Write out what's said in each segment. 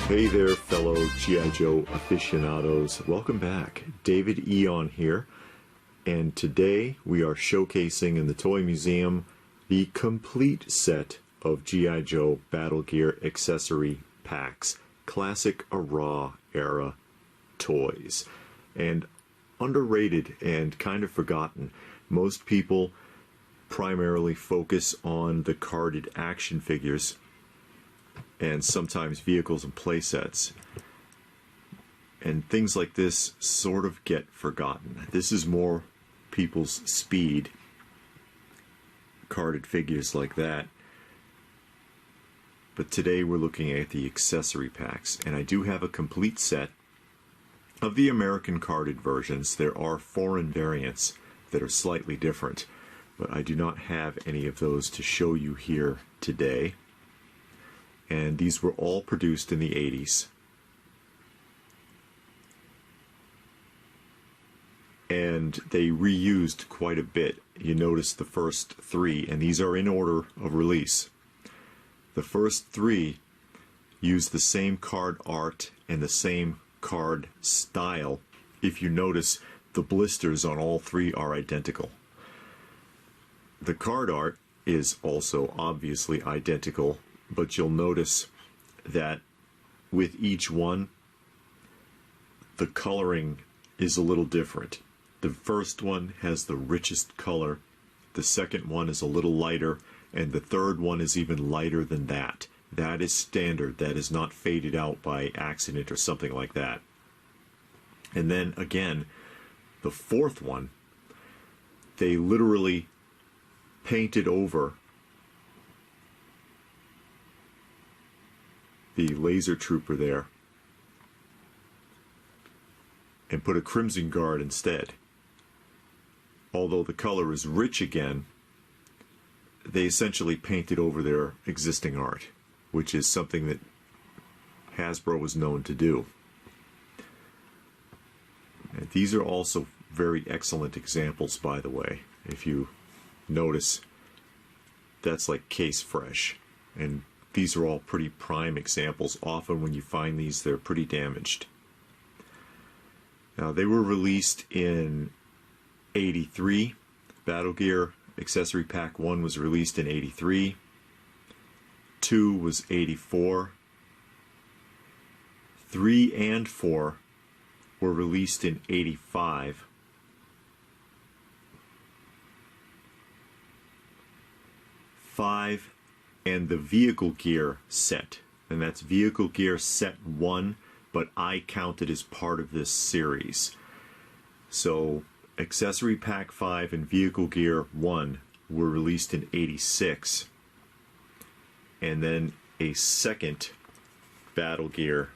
Hey there, fellow G.I. Joe aficionados. Welcome back. David Eon here, and today we are showcasing in the Toy Museum the complete set of G.I. Joe Battle Gear accessory packs, classic ARAH era toys. And underrated and kind of forgotten. Most people primarily focus on the carded action figures and sometimes vehicles and playsets. And things like this sort of get forgotten. This is more people's speed, carded figures like that. But today we're looking at the accessory packs, and I do have a complete set of the American carded versions. There are foreign variants that are slightly different, but I do not have any of those to show you here today. And these were all produced in the 80s. And they reused quite a bit. You notice the first three, and these are in order of release. The first three use the same card art and the same card style. If you notice, the blisters on all three are identical. The card art is also obviously identical, but you'll notice that with each one, the coloring is a little different. The first one has the richest color, the second one is a little lighter, and the third one is even lighter than that. That is standard. That is not faded out by accident or something like that. And then again, the fourth one, they literally painted over the laser trooper there and put a crimson guard instead. Although the color is rich again, they essentially painted over their existing art, which is something that Hasbro was known to do. And these are also very excellent examples, by the way. If you notice, that's like case fresh, and these are all pretty prime examples. Often when you find these, they're pretty damaged. Now, they were released in 83. Battle Gear Accessory Pack 1 was released in 83. 2 was 84. 3 and 4 were released in 85. 5 and the Vehicle Gear set, and that's Vehicle Gear Set 1, but I count it as part of this series. So Accessory Pack 5 and Vehicle Gear 1 were released in 86, and then a second Battle Gear,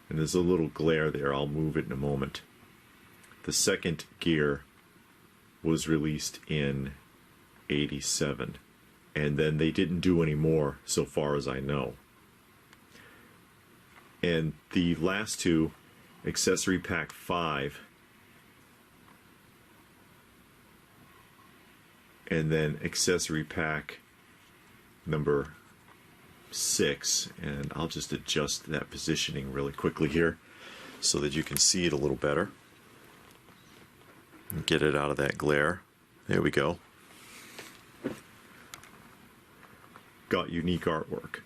and there's a little glare there, I'll move it in a moment. The second gear was released in 87. And then they didn't do any more, so far as I know. And the last two, Accessory Pack 5, and then Accessory Pack number 6, and I'll just adjust that positioning really quickly here so that you can see it a little better. And get it out of that glare. There we go. Got unique artwork.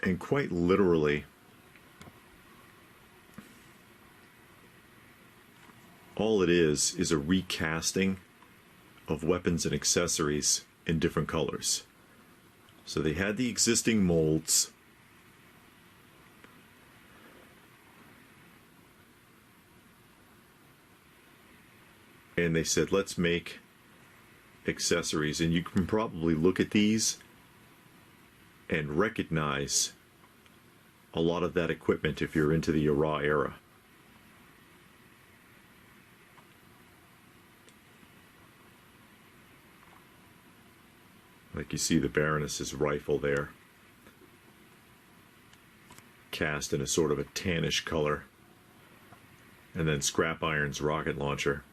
And quite literally, all it is a recasting of weapons and accessories in different colors. So they had the existing molds, and they said, let's make accessories. And you can probably look at these and recognize a lot of that equipment if you're into the ARAH era. Like you see the Baroness's rifle there, cast in a sort of a tannish color. and then Scrap Iron's rocket launcher.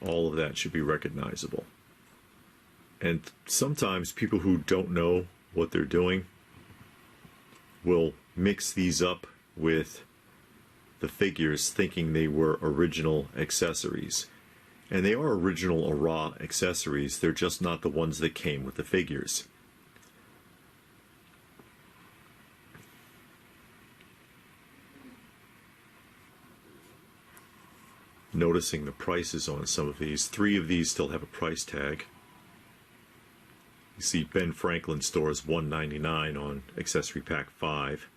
All of that should be recognizable. And sometimes people who don't know what they're doing will mix these up with the figures thinking they were original accessories. And they are original ARAH accessories, they're just not the ones that came with the figures. Noticing the prices on some of these. 3 of these still have a price tag. You see Ben Franklin stores $1.99 on Accessory Pack 5.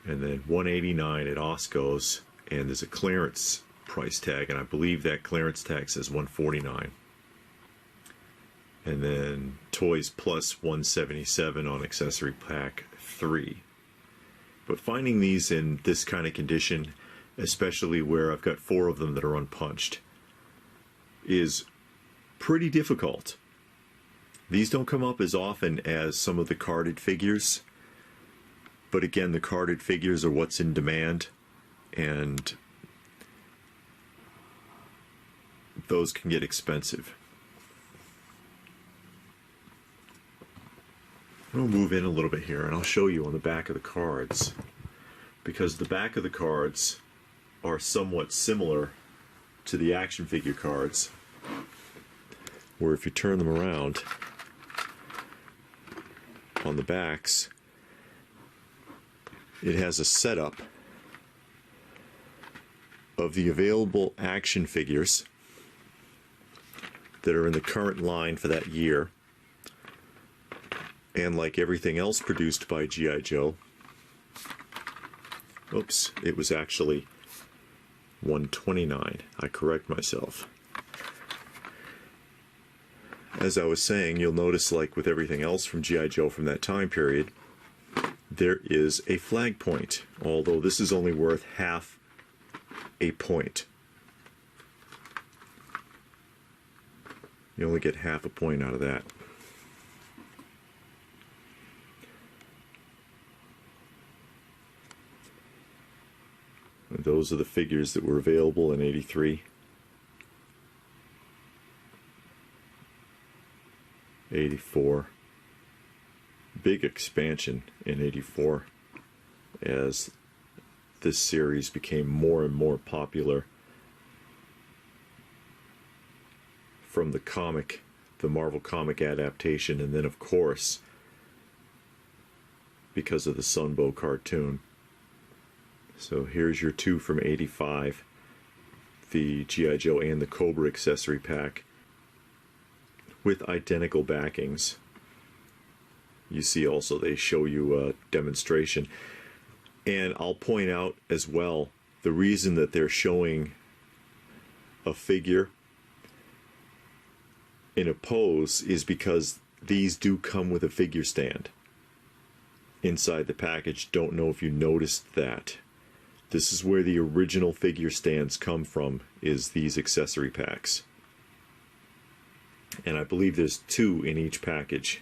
And then $1.89 at Osco's, and there's a clearance price tag, and I believe that clearance tag says $1.49. And then Toys Plus $1.77 on Accessory Pack 3. But finding these in this kind of condition, especially where I've got 4 of them that are unpunched, is pretty difficult. These don't come up as often as some of the carded figures, but again, the carded figures are what's in demand, and those can get expensive. I'll move in a little bit here and I'll show you on the back of the cards, because the back of the cards are somewhat similar to the action figure cards, where if you turn them around on the backs, it has a setup of the available action figures that are in the current line for that year. And like everything else produced by G.I. Joe, oops, it was actually $129. I correct myself. As I was saying, you'll notice, like with everything else from G.I. Joe from that time period, there is a flag point, although this is only worth half a point. You only get half a point out of that. And those are the figures that were available in '83. 84. Big expansion in '84 as this series became more and more popular from the comic, the Marvel comic adaptation, and then of course because of the Sunbow cartoon. So here's your 2 from '85, the G.I. Joe and the Cobra accessory pack with identical backings. You see also they show you a demonstration. And I'll point out as well, the reason that they're showing a figure in a pose is because these do come with a figure stand inside the package. Don't know if you noticed that. This is where the original figure stands come from, is these accessory packs. And I believe there's 2 in each package.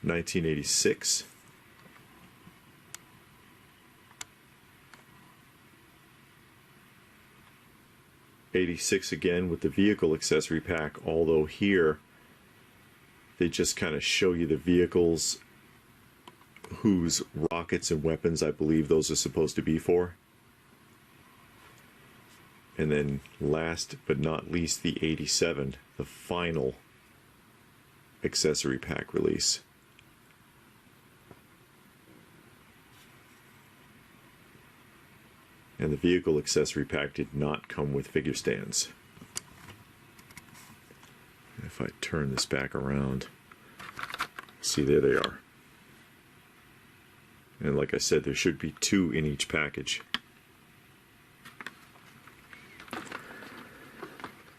$1986. '86 again with the vehicle accessory pack, although here they just kind of show you the vehicles whose rockets and weapons I believe those are supposed to be for. And then last but not least, the '87, the final accessory pack release. And the vehicle accessory pack did not come with figure stands. If I turn this back around, see, there they are. And like I said, there should be 2 in each package.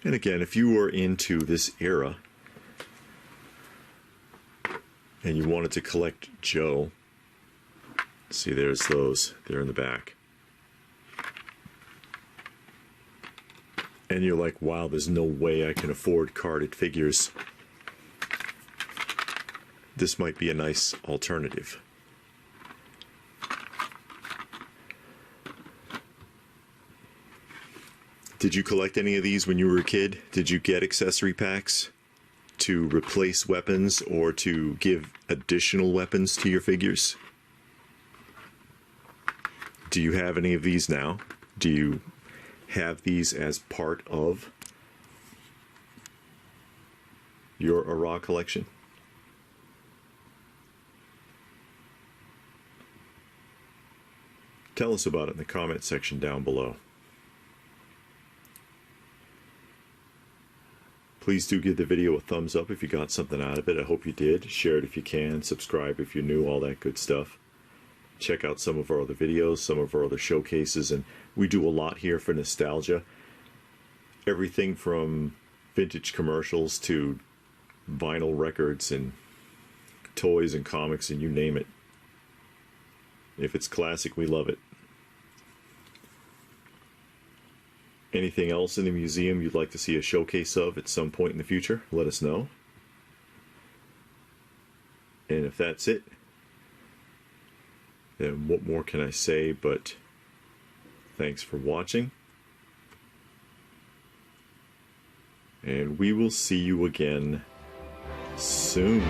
And again, if you were into this era and you wanted to collect Joe, see, there's those. They're in the back. and you're like, wow, there's no way I can afford carded figures, this might be a nice alternative. Did you collect any of these when you were a kid? Did you get accessory packs to replace weapons or to give additional weapons to your figures? Do you have any of these now? Do you have these as part of your ARAH collection? Tell us about it in the comment section down below. Please do give the video a thumbs up if you got something out of it. I hope you did. Share it if you can. Subscribe if you're new, all that good stuff. Check out some of our other videos, some of our other showcases, and we do a lot here for nostalgia. Everything from vintage commercials to vinyl records and toys and comics and you name it. If it's classic, we love it. Anything else in the museum you'd like to see a showcase of at some point in the future, let us know. And if that's it, then what more can I say but thanks for watching. And we will see you again soon.